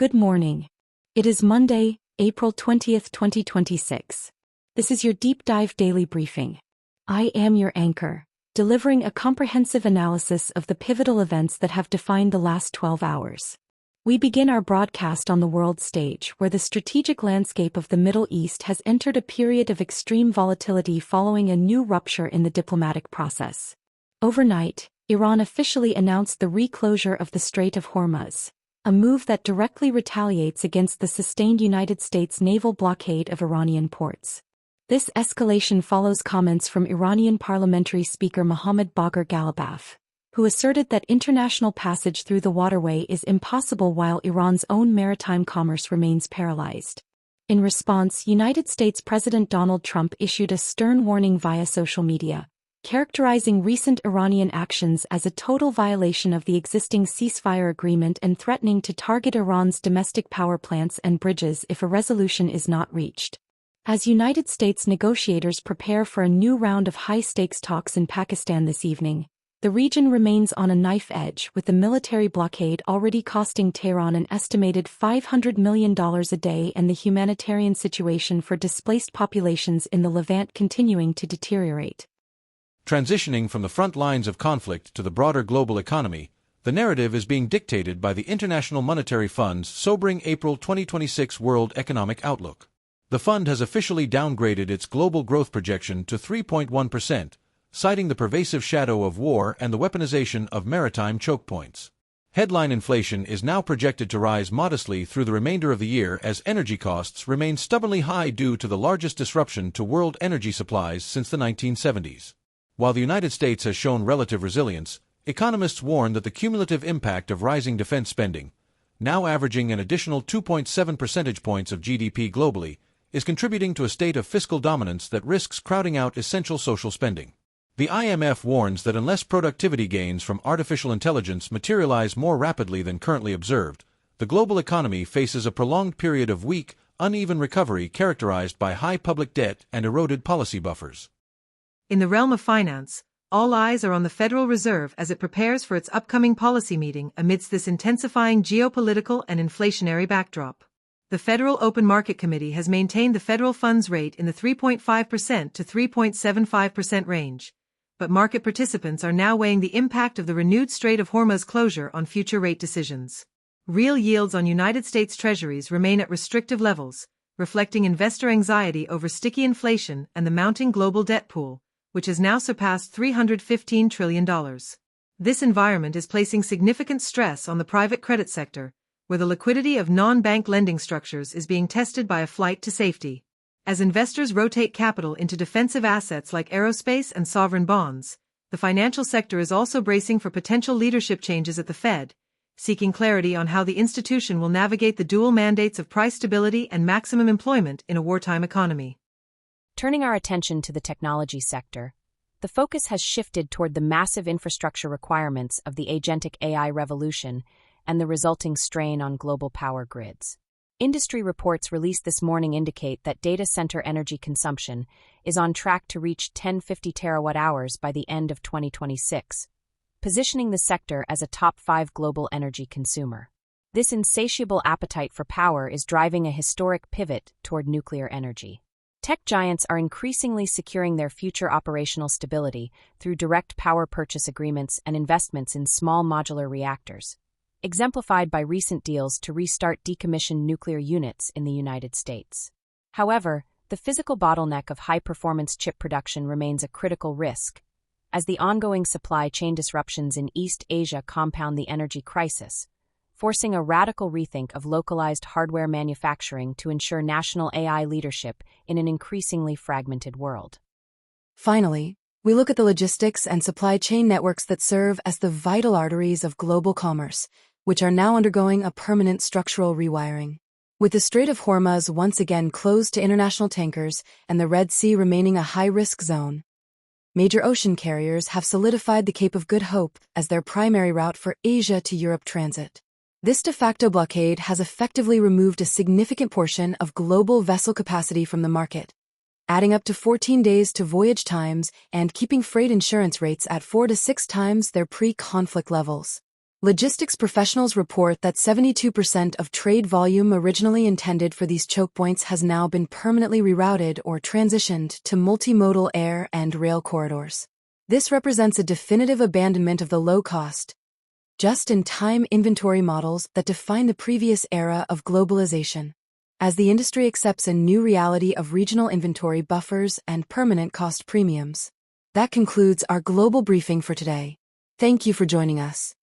Good morning. It is Monday, April 20th, 2026. This is your deep dive daily briefing. I am your anchor, delivering a comprehensive analysis of the pivotal events that have defined the last 12 hours. We begin our broadcast on the world stage, where the strategic landscape of the Middle East has entered a period of extreme volatility following a new rupture in the diplomatic process. Overnight, Iran officially announced the reclosure of the Strait of Hormuz, a move that directly retaliates against the sustained United States naval blockade of Iranian ports. This escalation follows comments from Iranian Parliamentary Speaker Mohammad Bagher Ghalibaf, who asserted that international passage through the waterway is impossible while Iran's own maritime commerce remains paralyzed. In response, United States President Donald Trump issued a stern warning via social media, characterizing recent Iranian actions as a total violation of the existing ceasefire agreement and threatening to target Iran's domestic power plants and bridges if a resolution is not reached. As United States negotiators prepare for a new round of high-stakes talks in Pakistan this evening, the region remains on a knife edge, with the military blockade already costing Tehran an estimated $500 million a day and the humanitarian situation for displaced populations in the Levant continuing to deteriorate. Transitioning from the front lines of conflict to the broader global economy, the narrative is being dictated by the International Monetary Fund's sobering April 2026 World Economic Outlook. The fund has officially downgraded its global growth projection to 3.1%, citing the pervasive shadow of war and the weaponization of maritime choke points. Headline inflation is now projected to rise modestly through the remainder of the year as energy costs remain stubbornly high due to the largest disruption to world energy supplies since the 1970s. While the United States has shown relative resilience, economists warn that the cumulative impact of rising defense spending, now averaging an additional 2.7 percentage points of GDP globally, is contributing to a state of fiscal dominance that risks crowding out essential social spending. The IMF warns that unless productivity gains from artificial intelligence materialize more rapidly than currently observed, the global economy faces a prolonged period of weak, uneven recovery characterized by high public debt and eroded policy buffers. In the realm of finance, all eyes are on the Federal Reserve as it prepares for its upcoming policy meeting amidst this intensifying geopolitical and inflationary backdrop. The Federal Open Market Committee has maintained the federal funds rate in the 3.5% to 3.75% range, but market participants are now weighing the impact of the renewed Strait of Hormuz closure on future rate decisions. Real yields on United States Treasuries remain at restrictive levels, reflecting investor anxiety over sticky inflation and the mounting global debt pool, which has now surpassed $315 trillion. This environment is placing significant stress on the private credit sector, where the liquidity of non-bank lending structures is being tested by a flight to safety. As investors rotate capital into defensive assets like aerospace and sovereign bonds, the financial sector is also bracing for potential leadership changes at the Fed, seeking clarity on how the institution will navigate the dual mandates of price stability and maximum employment in a wartime economy. Turning our attention to the technology sector, the focus has shifted toward the massive infrastructure requirements of the agentic AI revolution and the resulting strain on global power grids. Industry reports released this morning indicate that data center energy consumption is on track to reach 1050 terawatt-hours by the end of 2026, positioning the sector as a top 5 global energy consumer. This insatiable appetite for power is driving a historic pivot toward nuclear energy. Tech giants are increasingly securing their future operational stability through direct power purchase agreements and investments in small modular reactors, exemplified by recent deals to restart decommissioned nuclear units in the United States. However, the physical bottleneck of high-performance chip production remains a critical risk, as the ongoing supply chain disruptions in East Asia compound the energy crisis, forcing a radical rethink of localized hardware manufacturing to ensure national AI leadership in an increasingly fragmented world. Finally, we look at the logistics and supply chain networks that serve as the vital arteries of global commerce, which are now undergoing a permanent structural rewiring. With the Strait of Hormuz once again closed to international tankers and the Red Sea remaining a high-risk zone, major ocean carriers have solidified the Cape of Good Hope as their primary route for Asia to Europe transit. This de facto blockade has effectively removed a significant portion of global vessel capacity from the market, adding up to 14 days to voyage times and keeping freight insurance rates at 4 to 6 times their pre-conflict levels. Logistics professionals report that 72% of trade volume originally intended for these choke points has now been permanently rerouted or transitioned to multimodal air and rail corridors. This represents a definitive abandonment of the low-cost, just-in-time inventory models that define the previous era of globalization, as the industry accepts a new reality of regional inventory buffers and permanent cost premiums. That concludes our global briefing for today. Thank you for joining us.